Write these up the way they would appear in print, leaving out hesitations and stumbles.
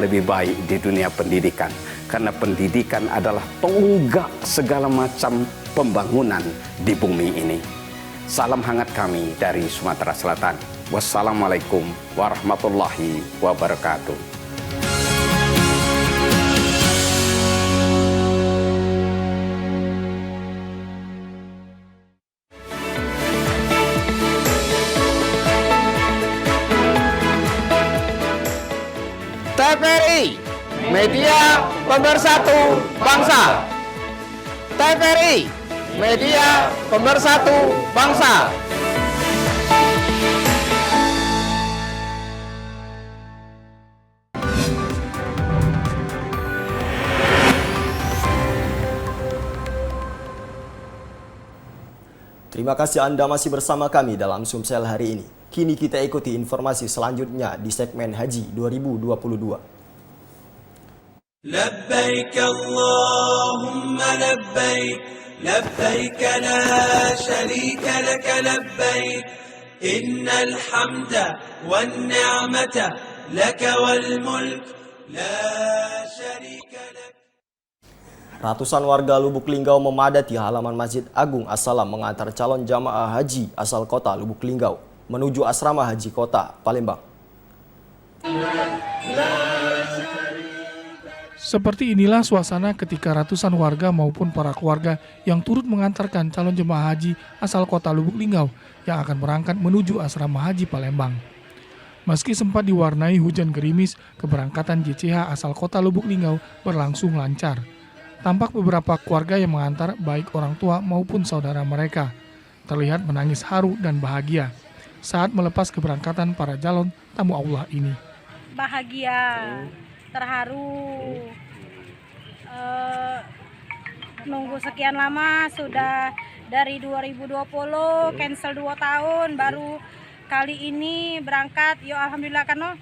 lebih baik di dunia pendidikan. Karena pendidikan adalah tonggak segala macam pembangunan di bumi ini. Salam hangat kami dari Sumatera Selatan. Wassalamualaikum warahmatullahi wabarakatuh. TVRI, Media Pemersatu Bangsa. TVRI, Media Pemersatu Bangsa. Terima kasih Anda masih bersama kami dalam Sumsel hari ini. Kini kita ikuti informasi selanjutnya di segmen Haji 2022. Labbaik Allahumma labbaik, labbaik la sharika laka labbaik, innal hamda wan ni'mata laka wal mulk la sharika lak. Ratusan warga Lubuk Linggau memadati halaman Masjid Agung As-Salam mengantar calon jamaah haji asal kota Lubuk Linggau menuju asrama haji kota Palembang. Seperti inilah suasana ketika ratusan warga maupun para keluarga yang turut mengantarkan calon jemaah haji asal kota Lubuk Linggau yang akan berangkat menuju asrama haji Palembang. Meski sempat diwarnai hujan gerimis, keberangkatan JCH asal kota Lubuk Linggau berlangsung lancar. Tampak beberapa keluarga yang mengantar baik orang tua maupun saudara mereka terlihat menangis haru dan bahagia saat melepas keberangkatan para calon tamu Allah ini. Bahagia, terharu, nunggu sekian lama, sudah dari 2020 cancel 2 tahun, baru kali ini berangkat. Ya alhamdulillah kan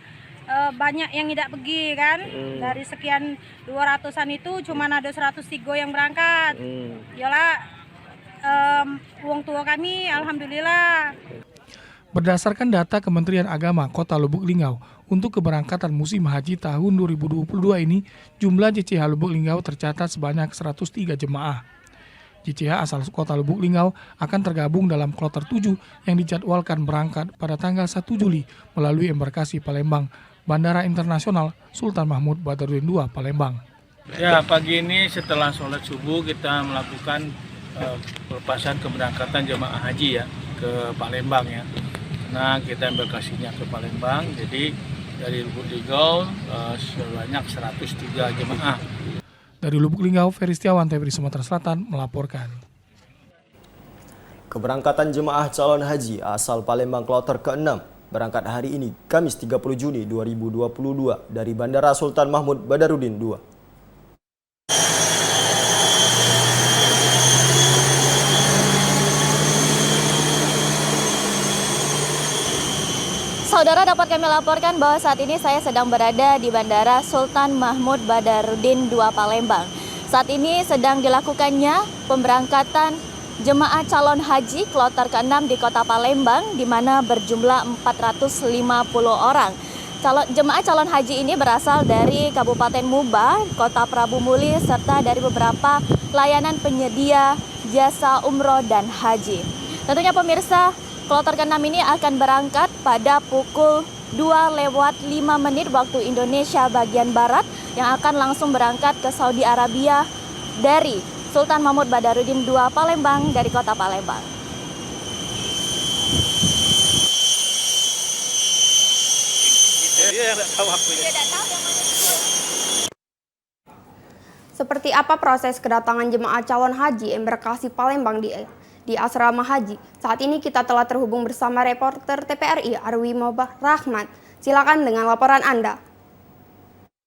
banyak yang tidak pergi kan, dari sekian 200-an itu cuma ada 103 yang berangkat. Yalah, uang tua kami alhamdulillah. Berdasarkan data Kementerian Agama Kota Lubuk Linggau, untuk keberangkatan musim haji tahun 2022 ini, jumlah JCH Lubuk Linggau tercatat sebanyak 103 jemaah. JCH asal kota Lubuk Linggau akan tergabung dalam kloter 7 yang dijadwalkan berangkat pada tanggal 1 Juli melalui embarkasi Palembang, Bandara Internasional Sultan Mahmud Badarudin II, Palembang. Ya, pagi ini setelah sholat subuh kita melakukan pelepasan keberangkatan jemaah haji ya ke Palembang ya. Nah, kita embarkasinya ke Palembang, jadi dari Lubuk Linggau sebanyak 103 jemaah. Dari Lubuk Linggau, Ferry Setiawan, TVRI Sumatera Selatan melaporkan. Keberangkatan jemaah calon haji asal Palembang kloter ke-6 berangkat hari ini, Kamis 30 Juni 2022 dari Bandara Sultan Mahmud Badarudin II. Saudara, dapat kami laporkan bahwa saat ini saya sedang berada di Bandara Sultan Mahmud Badarudin II Palembang. Saat ini sedang dilakukannya pemberangkatan jemaah calon haji kloter ke-6 di kota Palembang, di mana berjumlah 450 orang. Jemaah calon haji ini berasal dari Kabupaten Muba, Kota Prabu Muli, serta dari beberapa layanan penyedia jasa umroh dan haji. Tentunya pemirsa, kloter ke-6 ini akan berangkat pada pukul 2:05 waktu Indonesia bagian Barat yang akan langsung berangkat ke Saudi Arabia dari Sultan Mahmud Badarudin II Palembang dari kota Palembang. Seperti apa proses kedatangan jemaah calon haji embarkasi Palembang di asrama haji? Saat ini kita telah terhubung bersama reporter TVRI Arwi Mobah Rahmat. Silakan dengan laporan Anda.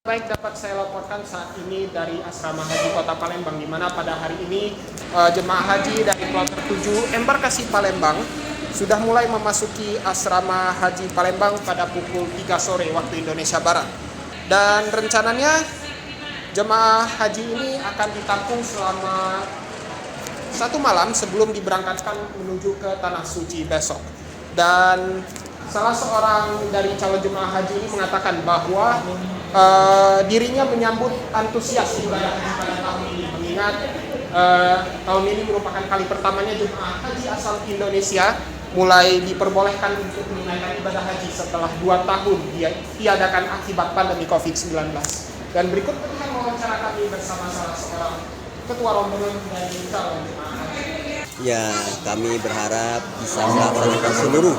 Baik, dapat saya laporkan saat ini dari asrama haji kota Palembang, di mana pada hari ini jemaah haji dari kloter 7 embarkasi Palembang sudah mulai memasuki asrama haji Palembang pada pukul 3 sore waktu Indonesia Barat. Dan rencananya jemaah haji ini akan ditampung selama 1 malam sebelum diberangkatkan menuju ke Tanah Suci besok. Dan salah seorang dari calon jemaah haji ini mengatakan bahwa dirinya menyambut antusias ibadah haji pada tahun ini, mengingat tahun ini merupakan kali pertamanya jemaah haji asal Indonesia mulai diperbolehkan untuk menunaikan ibadah haji setelah 2 tahun diadakan akibat pandemi COVID-19. Dan berikut pilihan wawancara kami bersama salah seorang ketua rombongan dari calon jemaah haji. Ya, kami berharap bisa melaksanakan seluruh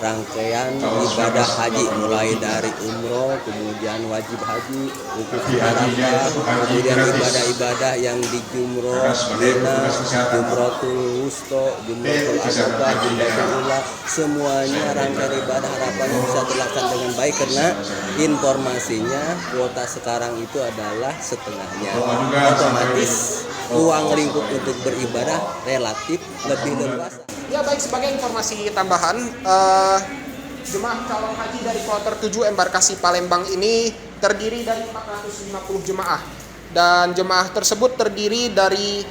rangkaian ibadah haji, mulai dari umroh, kemudian wajib haji, wukuf di Arafah, kemudian ibadah-ibadah yang di Jumroh, Mina, Jumrotul Wusta, Jumrotul Aqabah, Jumrotul Ula, semuanya rangkaian ibadah harapannya bisa terlaksana dengan baik karena informasinya kuota sekarang itu adalah setengahnya. Otomatis ruang lingkup untuk beribadah relatif lebih leluasa. Ya baik, sebagai informasi tambahan, jemaah calon haji dari kloter 7 embarkasi Palembang ini terdiri dari 450 jemaah. Dan jemaah tersebut terdiri dari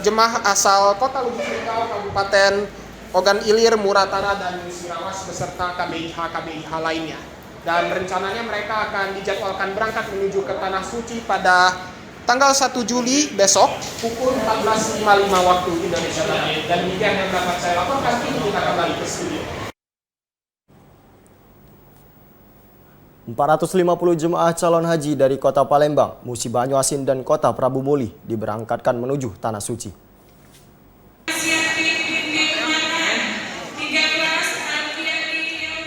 jemaah asal Kota Lubuk Linggau, Kabupaten Ogan Ilir, Muratara, dan Musirawas beserta KBIH lainnya. Dan rencananya mereka akan dijadwalkan berangkat menuju ke Tanah Suci pada tanggal 1 Juli besok pukul 14.55 waktu Indonesia Barat. Dan demikian yang dapat saya laporkan, kini kita kembali ke studio. 450 jemaah calon haji dari Kota Palembang, Musi Banyuasin, dan Kota Prabu Muli diberangkatkan menuju Tanah Suci.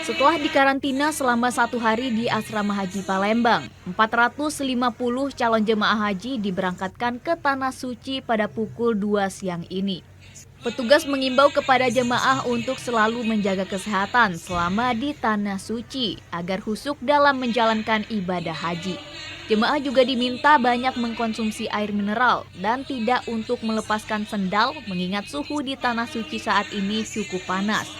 Setelah dikarantina selama 1 hari di Asrama Haji Palembang, 450 calon jemaah haji diberangkatkan ke Tanah Suci pada pukul 2 siang ini. Petugas mengimbau kepada jemaah untuk selalu menjaga kesehatan selama di Tanah Suci agar khusyuk dalam menjalankan ibadah haji. Jemaah juga diminta banyak mengkonsumsi air mineral dan tidak untuk melepaskan sendal mengingat suhu di Tanah Suci saat ini cukup panas,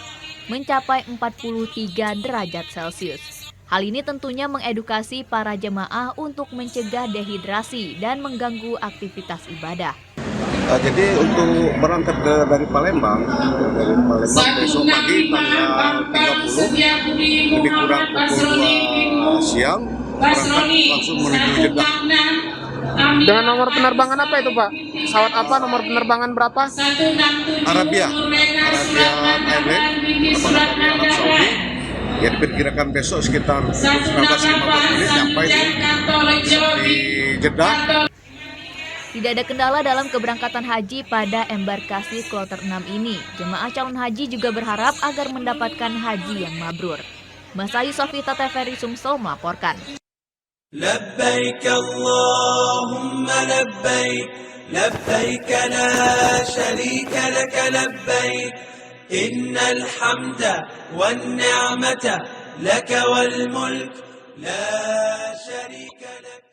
mencapai 43 derajat Celcius. Hal ini tentunya mengedukasi para jemaah untuk mencegah dehidrasi dan mengganggu aktivitas ibadah. Jadi untuk berangkat dari Palembang besok pagi tanggal 30 lebih kurang pukul 2 siang berangkat langsung menuju Jeddah. Dengan nomor penerbangan apa itu, Pak? Pesawat apa, nomor penerbangan berapa? Arabian Airlines dari Arab Saudi. Ya diperkirakan besok sekitar pukul 19.15 sampai di Jeddah. Tidak ada kendala dalam keberangkatan haji pada embarkasi kloter 6 ini. Jemaah calon haji juga berharap agar mendapatkan haji yang mabrur. Masayu Sofita TVRI Sumsel melaporkan. لبيك اللهم لبيك لبيك لا شريك لك لبيك إن الحمد والنعمة لك والملك لا شريك لك